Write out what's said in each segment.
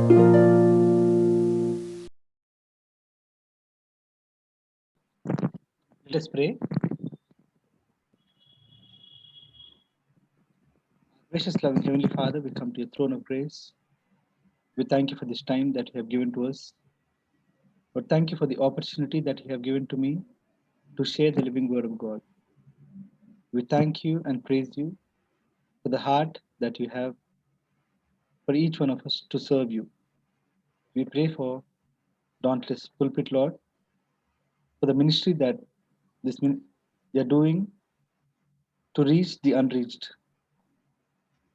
Let us pray. Gracious, loving Heavenly Father, we come to your throne of grace. We thank you for this time that you have given to us. But thank you for the opportunity that you have given to me to share the living word of God. We thank you and praise you for the heart that you have for each one of us to serve you. We pray for Dauntless Pulpit, Lord, for the ministry that they are doing to reach the unreached.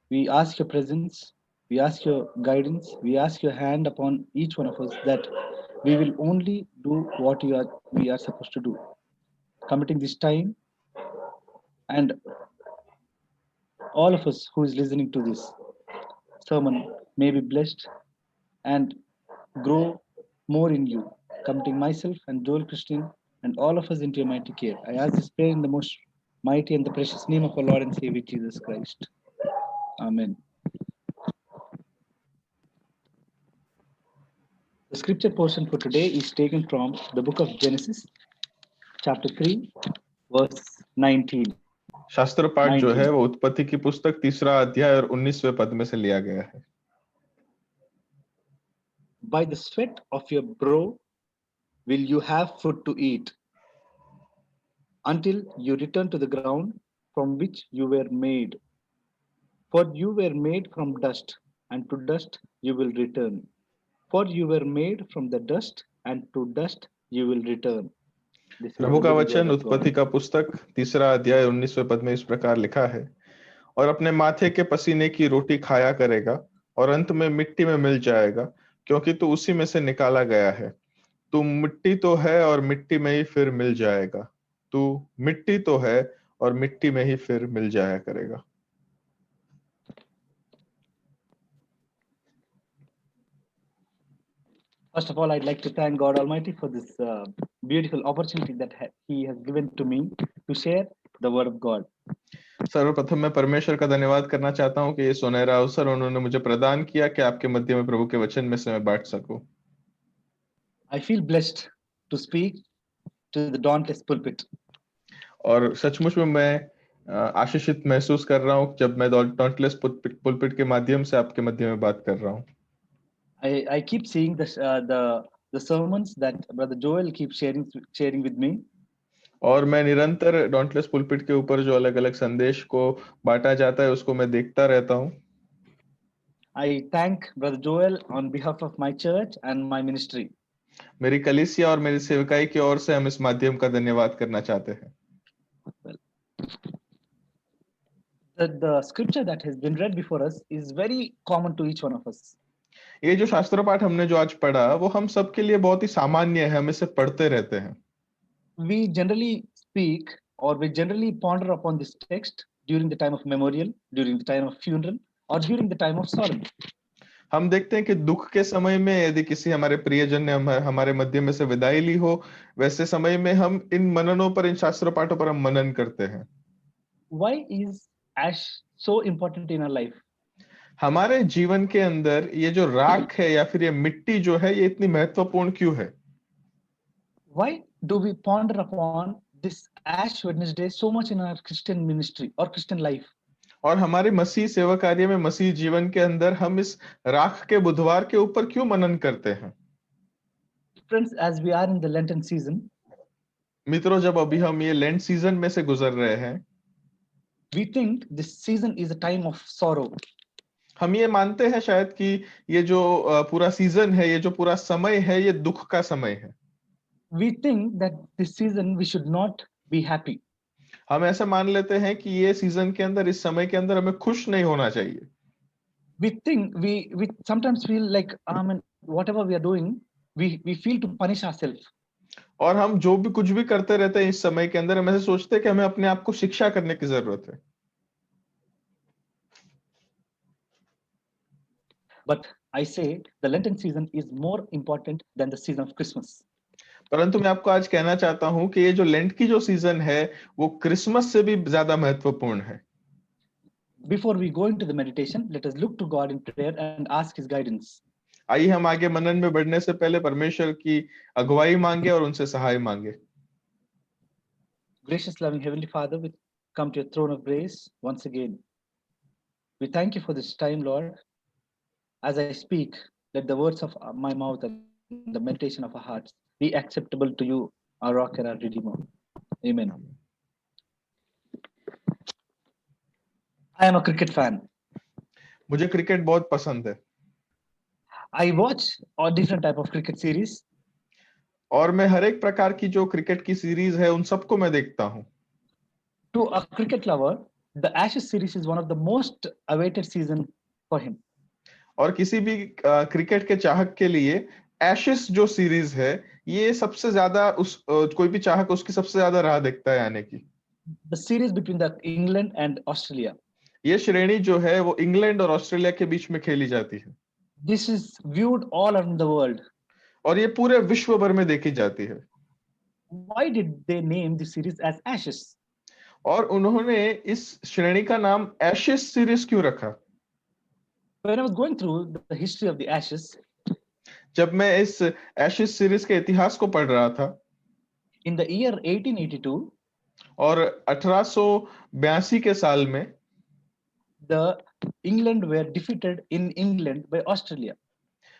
We ask your presence, we ask your guidance, we ask your hand upon each one of us that we will only do what we are supposed to do. Committing this time and all of us who is listening to this sermon may be blessed and grow more in you. Committing myself and Joel Christian and all of us into your mighty care. I ask this prayer in the most mighty and the precious name of our Lord and Savior Jesus Christ. Amen. The scripture portion for today is taken from the book of Genesis, chapter 3, verse 19. शास्त्र पाठ जो है वो उत्पत्ति की पुस्तक 3 अध्याय और 19वें पद में से लिया गया है। By the sweat of your brow will you have food to eat until you return to the ground from which you were made. For you were made from dust, and to dust you will return. For you were made from the dust, and to dust you will return. प्रभु का वचन उत्पत्ति का पुस्तक 3 अध्याय 19वें पद में इस प्रकार लिखा है, और अपने माथे के पसीने की रोटी खाया करेगा और अंत में मिट्टी में मिल जाएगा, क्योंकि तू उसी में से निकाला गया है। तू मिट्टी तो है और मिट्टी में ही फिर मिल जाएगा। तू मिट्टी तो है और मिट्टी में ही फिर मिल जाया करेगा। First of all, I'd like to thank God Almighty for this beautiful opportunity that He has given to me to share the Word of God. सर्वप्रथम मैं परमेश्वर का धन्यवाद करना चाहता हूं कि ये सुनहरा अवसर उन्होंने मुझे प्रदान किया कि आपके मध्य में प्रभु के वचन में से मैं बांट सकूं। I feel blessed to speak to the dauntless pulpit. और सचमुच में मैं आशीषित महसूस कर रहा हूं जब मैं dauntless pulpit के माध्यम से आपके मध्य में बात कर रहा हूं। I keep seeing the sermons that Brother Joel keeps sharing with me. और मैं निरंतर dauntless pulpit के ऊपर जो अलग-अलग संदेश को बांटा जाता है उसको मैं देखता रहता हूं। I thank Brother Joel on behalf of my church and my ministry. मेरी कलीसिया और मेरी सेवकाई की ओर से हम इस माध्यम का धन्यवाद करना चाहते हैं। The scripture that has been read before us is very common to each one of us. ये जो शास्त्र पाठ हमने जो आज पढ़ा वो हम सबके लिए बहुत ही सामान्य है, हम इसे पढ़ते रहते हैं। We generally speak or we generally ponder upon this text during the time of memorial, during the time of funeral, or during the time of sorrow. हम देखते हैं कि दुख के समय में यदि किसी हमारे प्रियजन ने हमारे मध्य में से विदाई ली हो, वैसे समय में हम इन मननों पर, इन शास्त्र पाठों पर हम मनन करते हैं। Why is ash so important in our life? हमारे जीवन के अंदर ये जो राख है या फिर ये मिट्टी जो है ये इतनी महत्वपूर्ण क्यों है? Why do we ponder upon this Ash Wednesday so much in our Christian ministry or Christian life? और हमारे मसीह सेवा कार्य में, मसीह जीवन के अंदर हम इस राख के बुधवार के ऊपर क्यों मनन करते हैं? Friends, as we are in the Lenten season, मित्रों, जब अभी हम ये लेंट सीजन में से गुजर रहे हैं, we think this season is a time of sorrow. हम ये मानते हैं शायद कि ये जो पूरा सीजन है, ये जो पूरा समय है, ये दुख का समय है। We think that this season we should not be happy. हम ऐसा मान लेते हैं कि ये सीजन के अंदर, इस समय के अंदर हमें खुश नहीं होना चाहिए। We think we sometimes feel like whatever we are doing, we feel to punish ourselves. और हम जो भी कुछ भी करते रहते हैं इस समय के अंदर, हम ऐसे सोचते हैं कि हमें अपने आप को शिक्षा करने की जरूरत है। But I say the Lenten season is more important than the season of Christmas. परंतु मैं आपको आज कहना चाहता हूं कि ये जो लेंट की जो सीजन है वो क्रिसमस से भी ज्यादा महत्वपूर्ण है। Before we go into the meditation, let us look to God in prayer and ask His guidance. आइए हम आगे मनन में बढ़ने से पहले परमेश्वर की अगुवाई मांगे और उनसे सहाय मांगे। Gracious, loving Heavenly Father, we come to your throne of grace once again. We thank you for this time, Lord. As I speak, let the words of my mouth and the meditation of our hearts be acceptable to you, our rock and our redeemer. Amen. I am a cricket fan. मुझे cricket बहुत पसंद है I watch all different type of cricket series. और मैं हर एक प्रकार की जो क्रिकेट की सीरीज है उन सबको मैं देखता हूँ। To a cricket lover, the Ashes series is one of the most awaited season for him. और किसी भी क्रिकेट के चाहक के लिए एशेस जो सीरीज है ये सबसे ज्यादा कोई भी चाहक उसकी सबसे ज्यादा राह देखता है आने की। The series between the England and Australia. ये श्रेणी जो है वो इंग्लैंड और ऑस्ट्रेलिया के बीच में खेली जाती है This is viewed all around the world. और ये पूरे विश्व भर में देखी जाती है। Why did they name the series as Ashes? और उन्होंने इस श्रेणी का नाम एशेस सीरीज क्यों रखा? When I was going through the history of the Ashes, जब मैं इस एशेस सीरीज के इतिहास को पढ़ रहा था in the year 1882, और 1882 के साल में the England were defeated in England by Australia.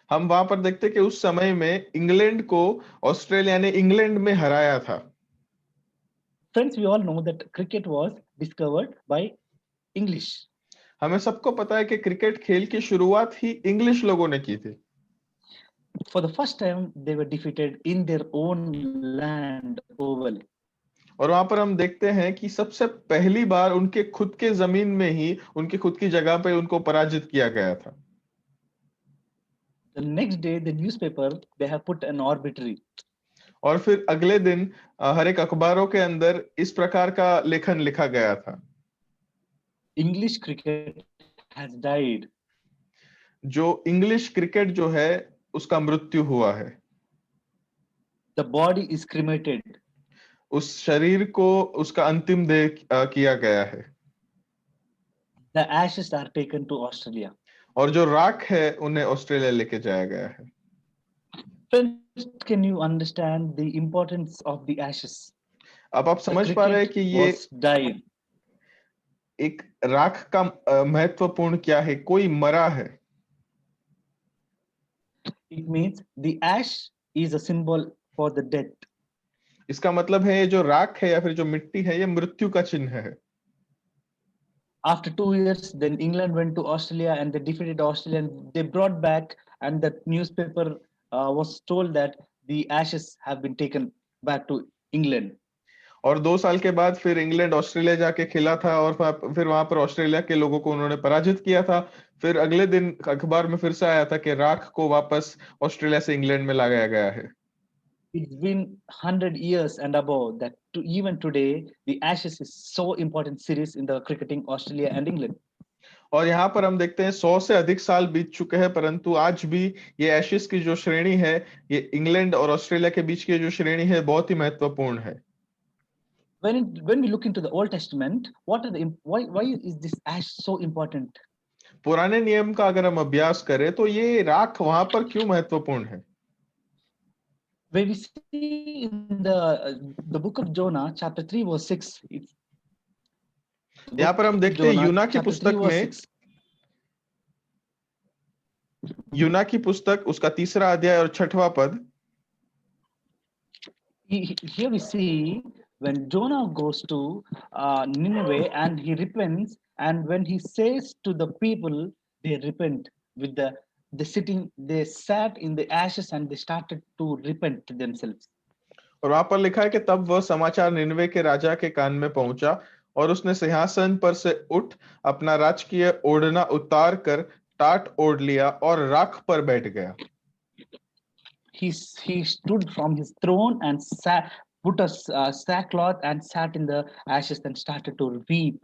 हम वहां पर देखते कि उस समय में इंग्लैंड को ऑस्ट्रेलिया ने इंग्लैंड में हराया था। Friends, we all know that cricket was discovered by English. हमें सबको पता है कि क्रिकेट खेल की शुरुआत ही इंग्लिश लोगों ने की थी। For the first time, they were defeated in their own land, Oval. और वहां पर हम देखते हैं कि सबसे पहली बार उनके खुद के जमीन में ही उनकी खुद की जगह पे उनको पराजित किया गया था। The next day, the newspaper, they have put an obituary. और फिर अगले दिन हर एक अखबारों के अंदर इस प्रकार का लेखन लिखा गया था, English cricket has died. जो इंग्लिश क्रिकेट जो है उसका मृत्यु हुआ है। The body is cremated. उस शरीर को उसका अंतिम देह किया गया है The ashes are taken to Australia. और जो राख है उन्हें ऑस्ट्रेलिया लेके जाया गया है। Friends, can you understand the importance of the ashes? अब आप The समझ पा रहे हैं cricket कि ये was died. एक राख का महत्वपूर्ण क्या है, कोई मरा है। It means the ash is a symbol for the death. इसका मतलब है ये जो राख है या फिर जो मिट्टी है ये मृत्यु का चिन्ह है। After 2 years, then England went to Australia and they defeated Australia. And they brought back, and the newspaper was told that the ashes have been taken back to England. और 2 साल के बाद फिर इंग्लैंड ऑस्ट्रेलिया जाके खेला था और फिर वहां पर ऑस्ट्रेलिया के लोगों को उन्होंने पराजित किया था। फिर अगले दिन अखबार में फिर से आया था कि राख को वापस ऑस्ट्रेलिया से इंग्लैंड में लाया गया है। It's been 100 years and above that even today, the Ashes is so important series in the cricketing Australia and England. और यहाँ पर हम देखते हैं 100 से अधिक साल बीत चुके हैं परंतु आज भी ये एशेस की जो श्रेणी है ये इंग्लैंड और ऑस्ट्रेलिया के बीच की जो श्रेणी है बहुत ही महत्वपूर्ण है। When we look into the Old Testament, why is this ash so important? पुराने नियम का अगर हम अभ्यास करें तो ये राख वहां पर क्यों महत्वपूर्ण है? When we see in the book of Jonah, chapter 3, verse 6, यहाँ पर हम देखते हैं यूना की पुस्तक उसका 3रा अध्याय और 6वां पद। Here we see when Jonah goes to Nineveh and he repents, and when he says to the people, they repent with they sat in the ashes and they started to repent themselves. और वहां पर लिखा है कि तब वह समाचार निनवे के राजा के कान में पहुंचा और उसने सिंहासन पर से उठ अपना राजकीय ओढ़ना उतार कर टाट ओढ़ लिया और राख पर बैठ गया। He stood from his throne and put a sackcloth and sat in the ashes and started to weep.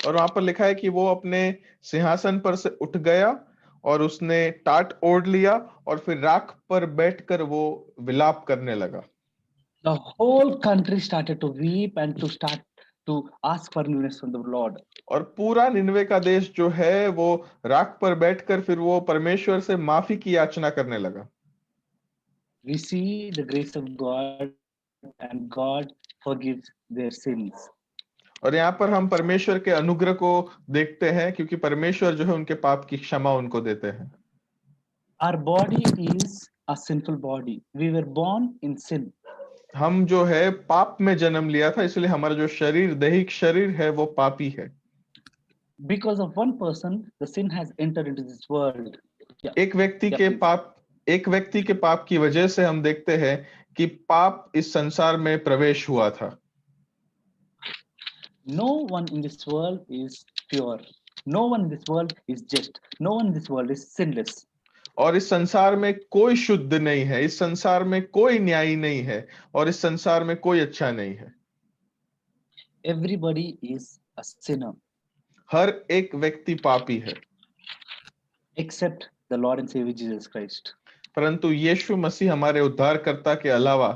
और वहां पर लिखा है कि वो अपने सिंहासन पर से उठ गया और उसने टाट ओढ़ लिया और फिर राख पर बैठकर वो विलाप करने लगा। The whole country started to weep and to start to ask forgiveness from the Lord. और पूरा निनवे का देश जो है वो राख पर बैठकर फिर वो परमेश्वर से माफी की याचना करने लगा। We see the grace of God and God forgives their sins. और यहाँ पर हम परमेश्वर के अनुग्रह को देखते हैं क्योंकि परमेश्वर जो है उनके पाप की क्षमा उनको देते हैं। Our body is a sinful body. We were born in sin. हम जो है पाप में जन्म लिया था, इसलिए हमारा जो शरीर दैहिक शरीर है वो पापी है। Because of one person, the sin has entered into this world. एक व्यक्ति Yeah, के please. एक व्यक्ति के पाप की वजह से हम देखते हैं कि पाप इस संसार में प्रवेश हुआ था। No one in this world is pure. No one in this world is just. No one in this world is sinless. और इस संसार में कोई शुद्ध नहीं है, इस संसार में कोई न्यायी नहीं है, और इस संसार में कोई अच्छा नहीं है। Everybody is a sinner हर एक व्यक्ति पापी है, except the Lord and Savior Jesus Christ. परंतु यीशु मसीह हमारे उद्धारकर्ता के अलावा।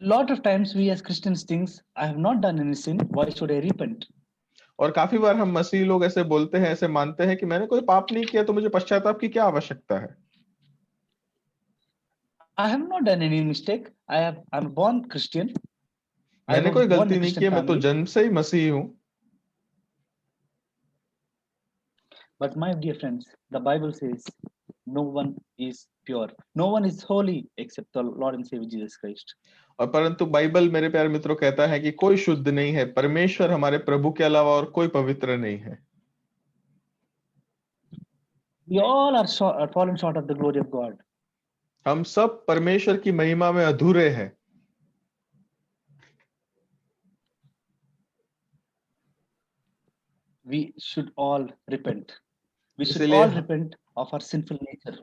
Lot of times we as Christians think, I have not done any sin, why should I repent? और काफी बार हम मसीह लोग ऐसे बोलते हैं, ऐसे मानते हैं कि मैंने कोई पाप नहीं किया तो मुझे पश्चाताप की क्या आवश्यकता है। I have not done any mistake. I'm born Christian. I मैंने was कोई born in गलती a नहीं Christian की, मैं तो family. जन्म से ही मसीही हूं। But my dear friends, the Bible says no one is pure. No one is holy except the Lord and Savior Jesus Christ. और परंतु बाइबल मेरे प्यारे मित्रों कहता है कि कोई शुद्ध नहीं है, परमेश्वर हमारे प्रभु के अलावा और कोई पवित्र नहीं है। We all are fallen short of the glory of God. हम सब परमेश्वर की महिमा में अधूरे हैं। We should all repent. We should इसीलिए all repent of our sinful nature.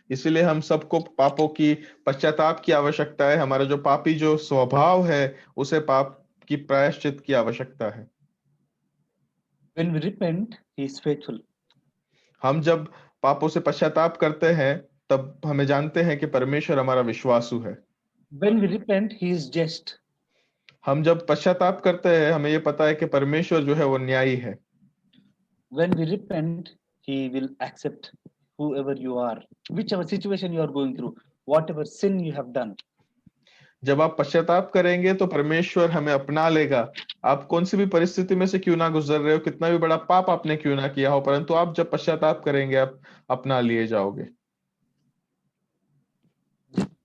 इसीलिए हम सबको पापों की पश्चाताप की आवश्यकता है। हमारा जो पापी जो स्वभाव है उसे पाप की प्रायश्चित की आवश्यकता है। When we repent, He is faithful. हम जब पापों से पश्चाताप करते हैं तब हमें जानते हैं कि परमेश्वर हमारा विश्वासु है। When we repent, He is just. हम जब पश्चाताप करते हैं हमें ये पता है कि परमेश्वर जो है वो न्यायी है। When we repent, He will accept whoever you are, whichever situation you are going through, whatever sin you have done. जब आप पश्चाताप करेंगे तो परमेश्वर हमें अपना लेगा। आप कौन सी भी परिस्थिति में से क्यों ना गुजर रहे हो, कितना भी बड़ा पाप आपने क्यों ना किया हो, परंतु आप जब पश्चाताप करेंगे आप अपना लिए जाओगे।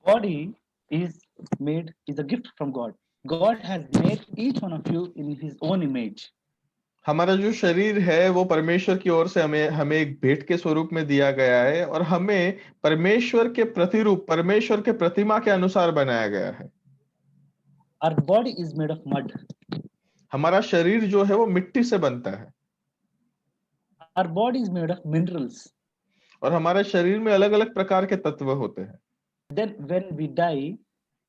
Body is a gift from God. God has made each one of you in His own image. हमारा जो शरीर है वो परमेश्वर की ओर से हमें हमें एक भेंट के स्वरूप में दिया गया है और हमें परमेश्वर के प्रतिरूप, परमेश्वर के प्रतिमा के अनुसार बनाया गया है। Our body is made of mud. हमारा शरीर जो है वो मिट्टी से बनता है Our body is made of minerals. और हमारे शरीर में अलग अलग प्रकार के तत्व होते हैं। Then when we die,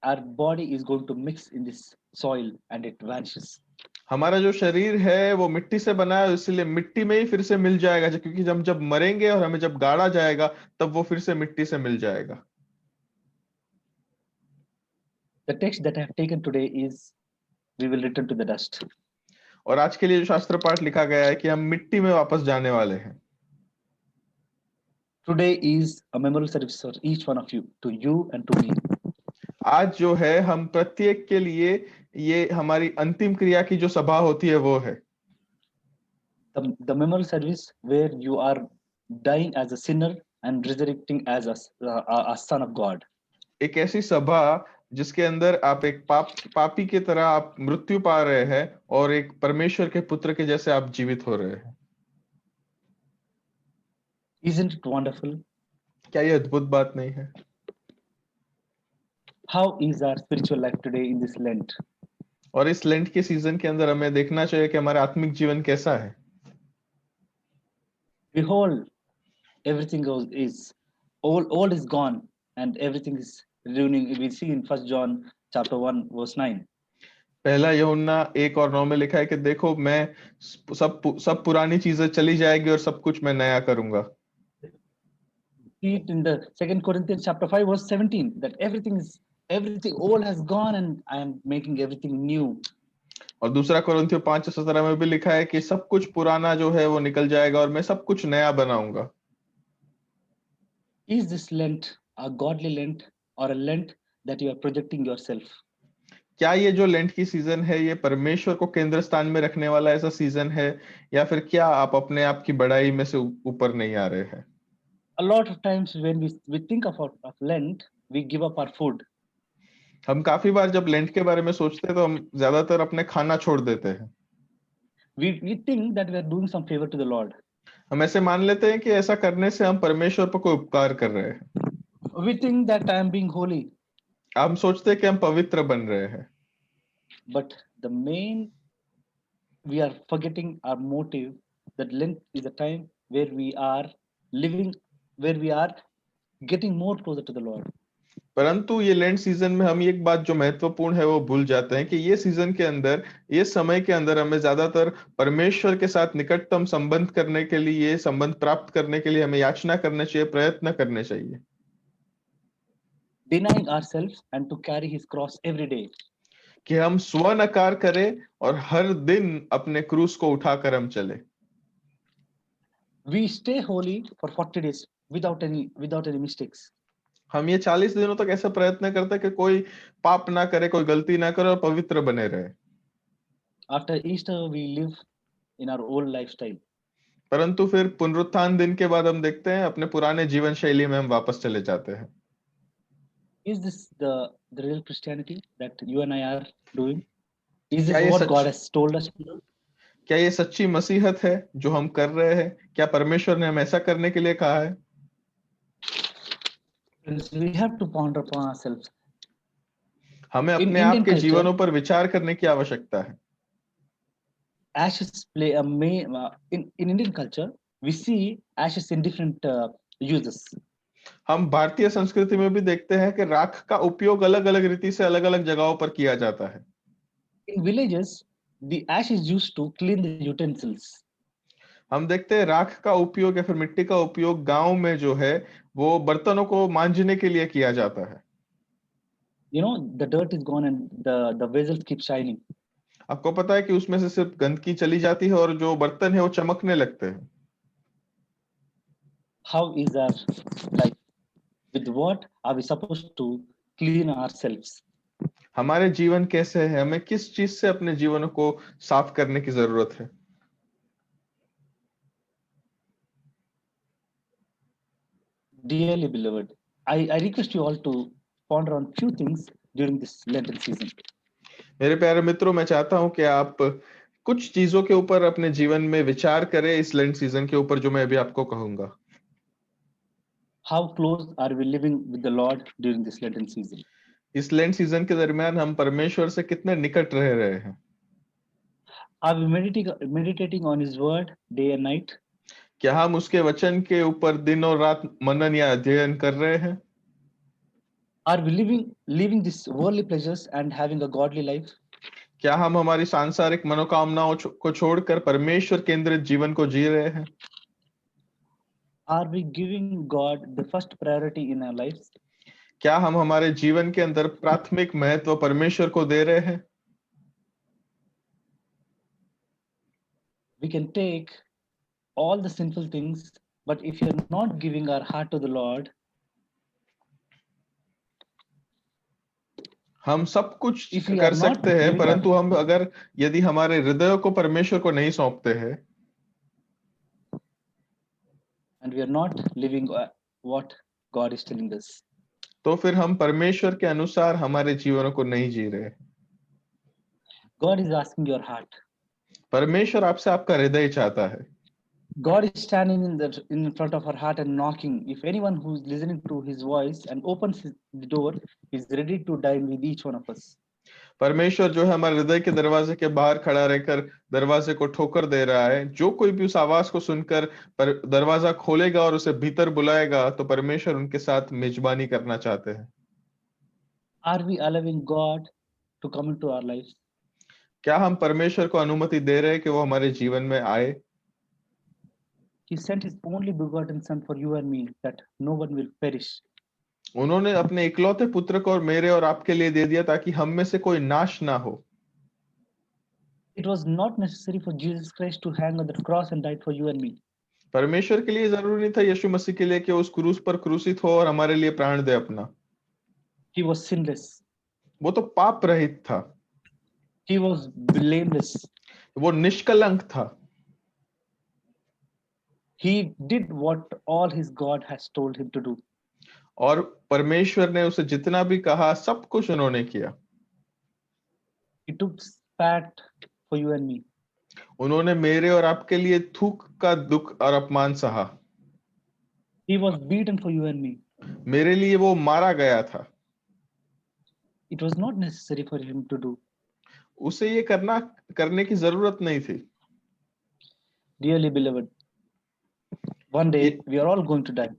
our body is going to mix in this soil and it vanishes. हमारा जो शरीर है वो मिट्टी से बना है, इसलिए मिट्टी में ही फिर से मिल जाएगा, क्योंकि हम जब मरेंगे और हमें जब गाड़ा जाएगा तब वो फिर से मिट्टी से मिल जाएगा। The text that I have taken today is we will return to the dust. और आज के लिए जो शास्त्र पाठ लिखा गया है कि हम मिट्टी में वापस जाने वाले हैं। Today is a memorial service for each one of you, to you and to me. आज जो है हम प्रत्येक के लिए ये हमारी अंतिम क्रिया की जो सभा होती है वो है। The memorial service where you are dying as a sinner and resurrecting as a son of God. एक ऐसी सभा जिसके अंदर आप एक पापी की तरह आप मृत्यु पा रहे हैं और एक परमेश्वर के पुत्र के जैसे आप जीवित हो रहे हैं। Isn't it wonderful? क्या ये अद्भुत बात नहीं है? How is our spiritual life today in this Lent? और इस लेंट के सीजन के अंदर हमें देखना चाहिए कि हमारा आत्मिक जीवन कैसा है। Behold, everything is all is gone and everything is ruining. We see in 1 John chapter 1 verse 9. पहला यूहन्ना 1 और 9 में लिखा है कि देखो मैं सब पुरानी चीजें चली जाएगी और सब कुछ मैं नया करूंगा। See it in the 2 Corinthians chapter 5 verse 17 that everything all has gone and I am making everything new. और दूसरा कोरिन्थियों 5:17 में भी लिखा है कि सब कुछ पुराना जो है वो निकल जाएगा और मैं सब कुछ नया बनाऊंगा। Is this Lent a godly Lent or a Lent that you are projecting yourself? क्या ये जो लेंट की सीजन है ये परमेश्वर को केंद्र स्थान में रखने वाला ऐसा सीजन है, या फिर क्या आप अपने आप की बड़ाई में से ऊपर नहीं आ रहे हैं? A lot of times when we think of Lent, we give up our food. हम काफी बार जब लेंट के बारे में सोचते हैं तो हम ज्यादातर अपने खाना छोड़ देते हैं। We think that we are doing some favor to the Lord. हम ऐसे मान लेते हैं कि ऐसा करने से हम परमेश्वर पर कोई उपकार कर रहे हैं। We think that I am being holy. हम सोचते हैं कि हम पवित्र बन रहे हैं। But the main, we are forgetting our motive, that Lent is a time where we are living, where we are getting more closer to the Lord. परंतु ये लेंट सीजन में हम एक बात जो महत्वपूर्ण है वो भूल जाते हैं कि ये सीजन के अंदर, ये समय के अंदर हमें ज्यादातर परमेश्वर के साथ निकटतम संबंध करने के लिए, संबंध प्राप्त करने के लिए हमें याचना करना चाहिए, प्रयत्न करने चाहिए। Denying ourselves and to carry his cross every day. कि हम स्व नकार करें और हर दिन अपने क्रूस को उठाकर हम चले। We stay holy for 40 days without any mistakes. हम ये 40 दिनों तक ऐसा प्रयत्न करते हैं कि कोई पाप ना करे, कोई गलती ना करे और पवित्र बने रहे। After Easter, we live in our old lifestyle. परंतु फिर पुनरुत्थान दिन के बाद हम देखते हैं अपने पुराने जीवन शैली में हम वापस चले जाते हैं। Is this the real Christianity that you and I are doing? Is क्या this ये what such God has told us to do? क्या ये सच्ची मसीहत है जो हम कर रहे हैं? क्या परमेश्वर ने हमें ऐसा करने के लिए कहा है? Friends, we have to ponder upon ourselves. हमें In अपने आप Indian के culture, जीवनों पर विचार करने की आवश्यकता है। ashes play a main in Indian culture. We see ashes in different uses. हम भारतीय संस्कृति में भी देखते हैं कि राख का उपयोग अलग अलग रीति से अलग अलग जगहों पर किया जाता है। In villages, the ash is used to clean the utensils. हम देखते हैं राख का उपयोग या फिर मिट्टी का उपयोग गांव में जो है वो बर्तनों को मांजने के लिए किया जाता है। You know, the dirt is gone and the vessels keep shining. आपको पता है कि उसमें से सिर्फ गंदगी चली जाती है और जो बर्तन है वो चमकने लगते हैं। How is our life? With what are we supposed to clean ourselves? हमारे जीवन कैसे है? हमें किस चीज से अपने जीवन को साफ करने की जरूरत है? Dearly beloved, I request you all to ponder on few things during this Lenten season. मेरे प्यारे मित्रों, मैं चाहता हूं कि आप कुछ चीजों के ऊपर अपने जीवन में विचार करें इस लेंट सीजन के ऊपर जो मैं अभी आपको कहूंगा। How close are we living with the Lord during this Lenten season? इस लेंट सीजन के दरमियान हम परमेश्वर से कितने निकट रह रहे हैं? Are we meditating on His Word day and night? क्या हम उसके वचन के ऊपर दिन और रात मनन या अध्ययन कर रहे हैं? Are we living these worldly pleasures and having a godly life? क्या हम हमारी सांसारिक मनोकामनाओं को छोड़कर परमेश्वर केंद्रित जीवन को जी रहे हैं? Are we giving God the first priority in our lives? क्या हम हमारे जीवन के अंदर प्राथमिक महत्व परमेश्वर को दे रहे हैं? We can take all the sinful things, but if you're not giving our heart to the Lord, हम सब कुछ if we कर are not सकते हैं, giving परंतु our, हम अगर यदि हमारे हृदय को परमेश्वर को नहीं सौंपते हैं and we are not living what God is telling us, तो फिर हम परमेश्वर के अनुसार हमारे जीवनों को नहीं जी रहे। God is asking your heart. परमेश्वर आपसे आपका हृदय चाहता है। God is standing in front of our heart and knocking. If anyone who is listening to His voice and opens the door, is ready to dine with each one of us. परमेश्वर जो है हमारे हृदय के दरवाजे के बाहर खड़ा रहकर दरवाजे को ठोकर दे रहा है। जो कोई भी उस आवाज को सुनकर दरवाजा खोलेगा और उसे भीतर बुलाएगा तो परमेश्वर उनके साथ मेजबानी करना चाहते हैं। Are we allowing God to come into our lives? क्या हम परमेश्वर को अनुमति दे रहे हैं कि वो हमारे जीवन में आए? He sent His only begotten Son for you and me, that no one will perish. उन्होंने अपने इकलौते पुत्र को और मेरे और आपके लिए दे दिया ताकि हम में से कोई नाश ना हो। It was not necessary for Jesus Christ to hang on the cross and die for you and me. परमेश्वर के लिए जरूरी नहीं था यीशु मसीह के लिए कि उस क्रूस पर क्रूसित हो और हमारे लिए प्राण दे अपना। He was sinless. वो तो पाप रहित था, He was blameless. वो निष्कलंक था। He did what all his God has told him to do. और परमेश्वर ने उसे जितना भी कहा सब कुछ उन्होंने किया। He took spat for you and me. उन्होंने मेरे और आपके लिए थूक का दुख और अपमान सहा। He was beaten for you and me. मेरे लिए वो मारा गया था। It was not necessary for him to do. उसे ये करने की जरूरत नहीं थी। Dearly beloved, one day we are all going to die.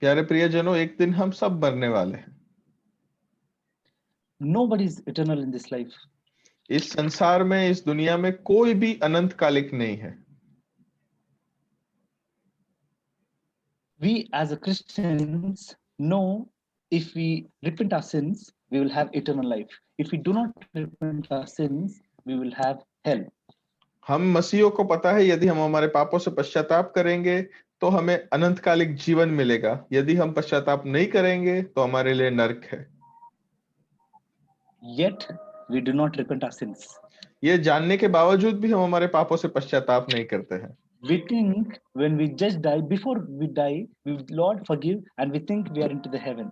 प्यारे प्रियजनों, एक दिन हम सब मरने वाले हैं। Nobody is eternal in this life. इस संसार में, इस दुनिया में कोई भी अनंतकालिक नहीं है। We as a Christians know if we repent our sins, we will have eternal life. If we do not repent our sins, we will have hell. हम मसीहों को पता है यदि हम हमारे पापों से पश्चाताप करेंगे तो हमें अनंतकालिक जीवन मिलेगा। यदि हम पश्चाताप नहीं करेंगे तो हमारे लिए नरक है। Yet we do not repent our sins. ये जानने के बावजूद भी हम हमारे पापों से पश्चाताप नहीं करते हैं। We think when we just die, before we die, we Lord forgive, and we think we are into the heaven.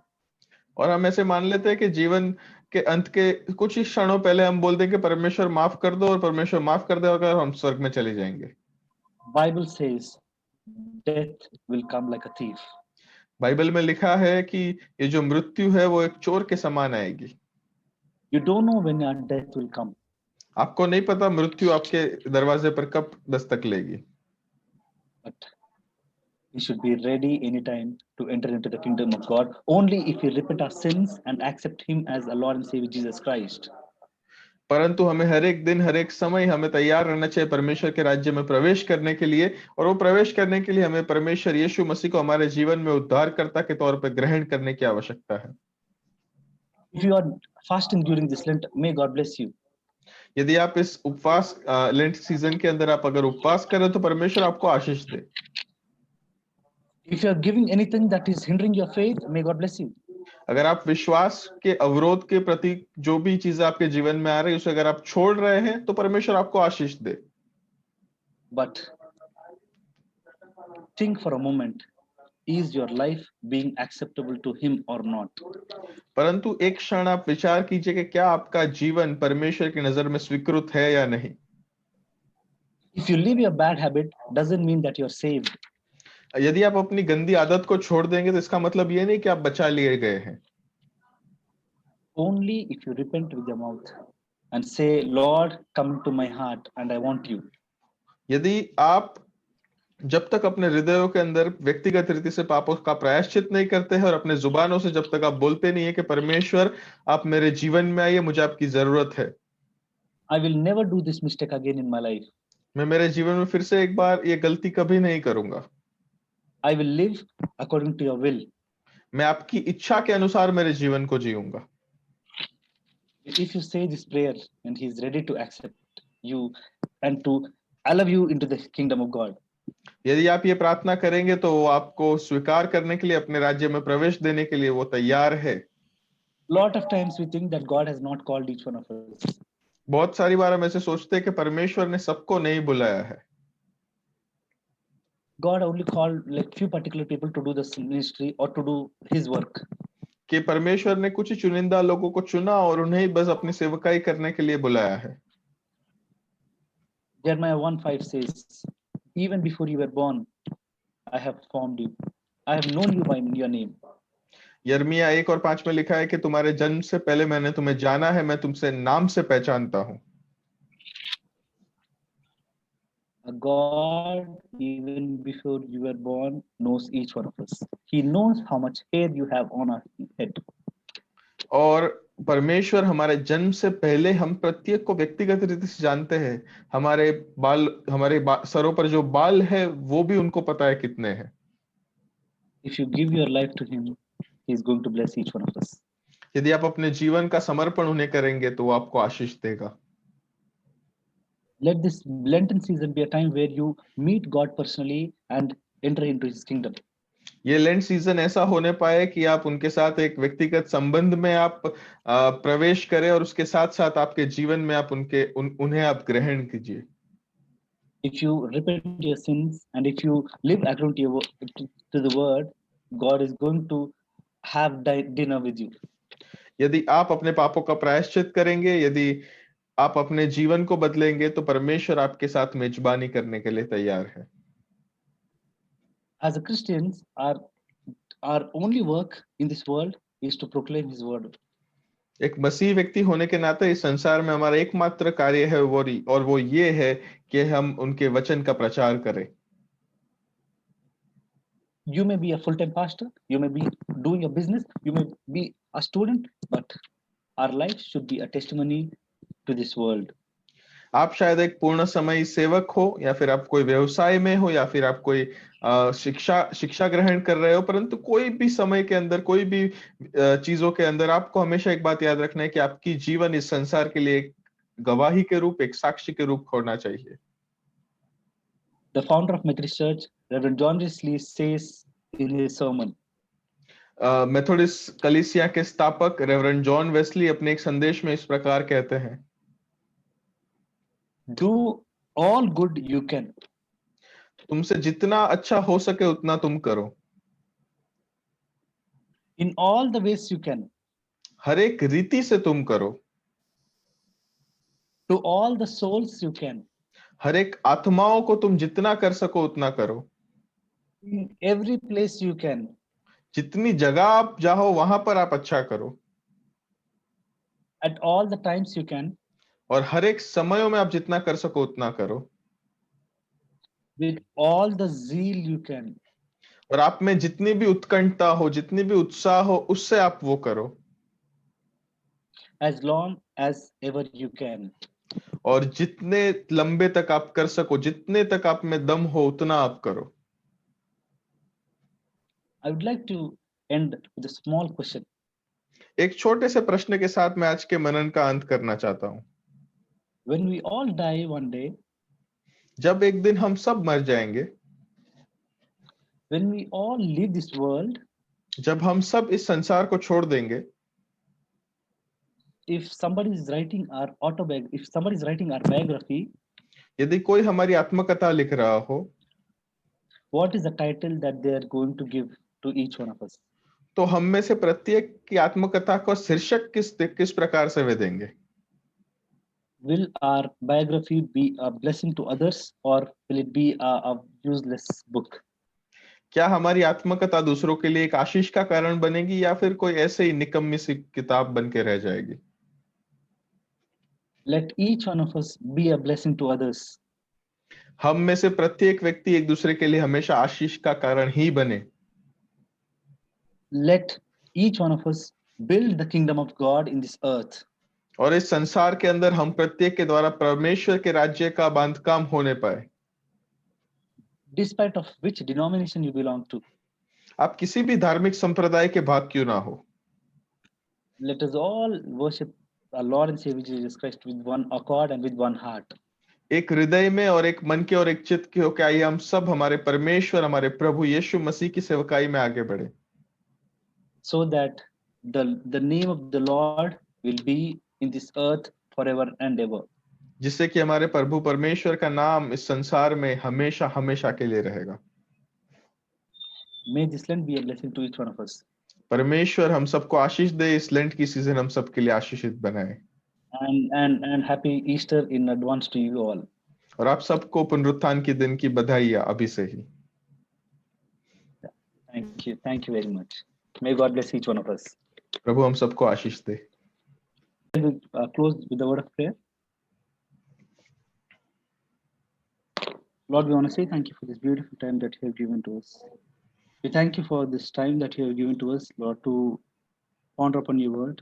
और हम ऐसे मान लेते हैं कि जीवन के अंत के कुछ ही क्षणों पहले हम बोल दें कि परमेश्वर माफ कर दो, और परमेश्वर माफ कर देगा और हम स्वर्ग में चले जाएंगे। Bible says death will come like a thief. Bible में लिखा है कि ये जो मृत्यु है वो एक चोर के समान आएगी। You don't know when your death will come. आपको नहीं पता मृत्यु आपके दरवाजे पर कब दस्तक लेगी। But we should be ready anytime to enter into the kingdom of God only if we repent our sins and accept Him as our Lord and Savior Jesus Christ. परंतु हमें हर एक दिन, हर एक समय हमें तैयार रहना चाहिए परमेश्वर के राज्य में प्रवेश करने के लिए, और वो प्रवेश करने के लिए हमें परमेश्वर यीशु मसीह को हमारे जीवन में उद्धारकर्ता के तौर पर ग्रहण करने की आवश्यकता है। If you are fasting during this Lent, may God bless you. यदि आप इस उपवास लेंट सीजन के अंदर आप अगर उपवास करें तो परमेश्वर आपको आशीष दे। If you are giving anything that is hindering your faith, may God bless you. अगर आप विश्वास के अवरोध के प्रति जो भी चीजें आपके जीवन में आ रही है उसे अगर आप छोड़ रहे हैं तो परमेश्वर आपको आशीष दे। But think for a moment, is your life being acceptable to Him or not? परंतु एक क्षण आप विचार कीजिए कि क्या आपका जीवन परमेश्वर की नजर में स्वीकृत है या नहीं। If you leave your bad habit, doesn't mean that you're saved. यदि आप अपनी गंदी आदत को छोड़ देंगे तो इसका मतलब ये नहीं कि आप बचा लिए गए हैं। Only if you repent with your mouth and say, Lord, come to my heart and I want you. यदि आप जब तक अपने हृदयों के अंदर व्यक्तिगत रीति से पापों का प्रायश्चित नहीं करते हैं और अपने जुबानों से जब तक आप बोलते नहीं है कि परमेश्वर आप मेरे जीवन में आइए, मुझे आपकी जरूरत है, I will never do this mistake again in my life. मैं मेरे जीवन में फिर से एक बार ये गलती कभी नहीं करूंगा, I will live according to your will. मैं आपकी इच्छा के अनुसार मेरे जीवन को जीऊंगा। If you say this prayer and He is ready to accept you and to allow you into the kingdom of God. यदि आप ये प्रार्थना करेंगे तो वो आपको स्वीकार करने के लिए, अपने राज्य में प्रवेश देने के लिए वो तैयार है। Lot of times we think that God has not called each one of us. बहुत सारी बार हम ऐसे सोचते हैं कि परमेश्वर ने सबको नहीं बुलाया है। God only called like few particular people to do this ministry or to do His work. कि परमेश्वर ने कुछ ही चुनिंदा लोगों को चुना और उन्हें बस अपनी सेवकाई करने के लिए बुलाया है। Jeremiah 1:5 says, even before you were born, I have formed you. I have known you by your name. यिर्मयाह 1:5 में लिखा है कि तुम्हारे जन्म से पहले मैंने तुम्हें जाना है, मैं तुमसे नाम से पहचानता हूं। God, even before you were born, knows each one of us. He knows how much hair you have on our head. और परमेश्वर हमारे जन्म से पहले हम प्रत्येक को व्यक्तिगत रीति से जानते हैं। हमारे सरों पर जो बाल है वो भी उनको पता है कितने हैं। If you give your life to Him, He is going to bless each one of us. यदि आप अपने जीवन का समर्पण उन्हें करेंगे तो वो आपको आशीष देगा। Let this Lenten season be a time where you meet God personally and enter into His kingdom. ये लेंट सीजन ऐसा होने पाए कि आप उनके साथ एक व्यक्तिगत संबंध में आप प्रवेश करें और उसके साथ साथ आपके जीवन में आप उन्हें आप ग्रहण कीजिए। If you repent your sins and if you live according to, to the word, God is going to have dinner with you. यदि आप अपने पापों का प्रायश्चित करेंगे, यदि आप अपने जीवन को बदलेंगे, तो परमेश्वर आपके साथ मेजबानी करने के लिए तैयार है। As a Christians, our only work in this world is to proclaim His word. एक मसीह व्यक्ति होने के नाते इस संसार में हमारा एकमात्र कार्य है और वो ये है कि हम उनके वचन का प्रचार करें। You may be a full-time pastor, you may be doing a business, you may be a student, but our life should be a testimony to this world. आप शायद एक पूर्ण समय सेवक हो, या फिर आप कोई व्यवसाय में हो, या फिर आप कोई शिक्षा ग्रहण कर रहे हो, परंतु कोई भी समय के अंदर, कोई भी चीजों के अंदर आपको हमेशा एक बात याद रखना है कि आपकी जीवन इस संसार के लिए एक गवाही के रूप, एक साक्षी के रूप होना चाहिए। The founder of Methodist Church, Reverend John Wesley, says in his sermon, Methodist कलीसिया के स्थापक रेवरेंड जॉन वेस्ली अपने एक संदेश में इस प्रकार कहते हैं, do all good you can. तुमसे जितना अच्छा हो सके उतना तुम करो। In all the ways you can. हर एक रीति से तुम करो। To all the souls you can. हर एक आत्माओं को तुम जितना कर सको उतना करो। In every place you can. जितनी जगह आप जाओ वहां पर आप अच्छा करो। At all the times you can. और हर एक समयों में आप जितना कर सको उतना करो। With all the zeal you can. और आप में जितनी भी उत्कंठता हो, जितनी भी उत्साह हो, उससे आप वो करो। As long as ever you can. और जितने लंबे तक आप कर सको, जितने तक आप में दम हो उतना आप करो। I would like to end with a small question. एक छोटे से प्रश्न के साथ मैं आज के मनन का अंत करना चाहता हूं। When we all die one day, जब एक दिन हम सब मर जाएंगे, when we all leave this world, जब हम सब इस संसार को छोड़ देंगे, if somebody is writing our autobiography, if somebody is writing our biography, यदि कोई हमारी आत्मकथा लिख रहा हो, what is the title that they are going to give to each one of us? तो हम में से प्रत्येक की आत्मकथा को शीर्षक किस प्रकार से वे देंगे? Will our biography be a blessing to others, or will it be a useless book? क्या हमारी आत्मकथा दूसरों के लिए एक आशीष का कारण बनेगी, या फिर कोई ऐसे ही निकम्मी सी किताब बन के रह जाएगी? Let each one of us be a blessing to others. हम में से प्रत्येक व्यक्ति एक दूसरे के लिए हमेशा आशीष का कारण ही बने। Let each one of us build the kingdom of God in this earth. और इस संसार के अंदर हम प्रत्येक के द्वारा परमेश्वर के राज्य का बांधकाम होने पाए। Despite of which denomination you belong to. आप किसी भी धार्मिक संप्रदाय के भाग क्यों ना हो। Let us all worship our Lord and Savior Jesus Christ with one accord and with one heart. एक हृदय में और एक मन के और एक चित्त के होकर आइए हम सब हमारे परमेश्वर, हमारे प्रभु यीशु मसीह की सेवकाई में आगे बढ़े। So that the name of the Lord will be in this earth forever and ever. जिससे कि हमारे प्रभु परमेश्वर का नाम इस संसार में हमेशा हमेशा के लिए रहेगा। May this land be a blessing to each one of us. परमेश्वर हम सबको आशीष दे, इस लेंट की सीजन हम सबके लिए आशीषित बनाए। And happy Easter in advance to you all. और आप सबको पुनरुत्थान के दिन की बधाइयां अभी से ही। Thank you very much. May God bless each one of us. प्रभु हम सबको आशीष दे। We'll close with the word of prayer. Lord, we want to say thank you for this beautiful time that you have given to us. We thank you for this time that you have given to us, Lord, to ponder upon your word.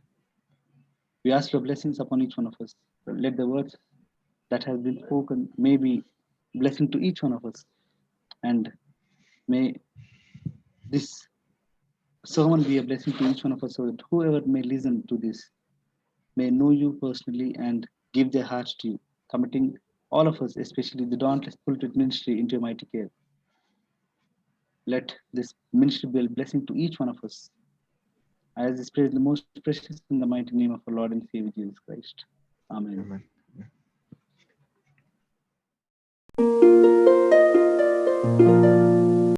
We ask your blessings upon each one of us. Let the words that have been spoken may be blessing to each one of us. And may this sermon be a blessing to each one of us, so that whoever may listen to this may know you personally and give their hearts to you, committing all of us, especially the Dauntless Pulpit Ministry, into your mighty care. Let this ministry be a blessing to each one of us. As this prayer is the most precious in the mighty name of our Lord and Savior Jesus Christ. Amen. Amen.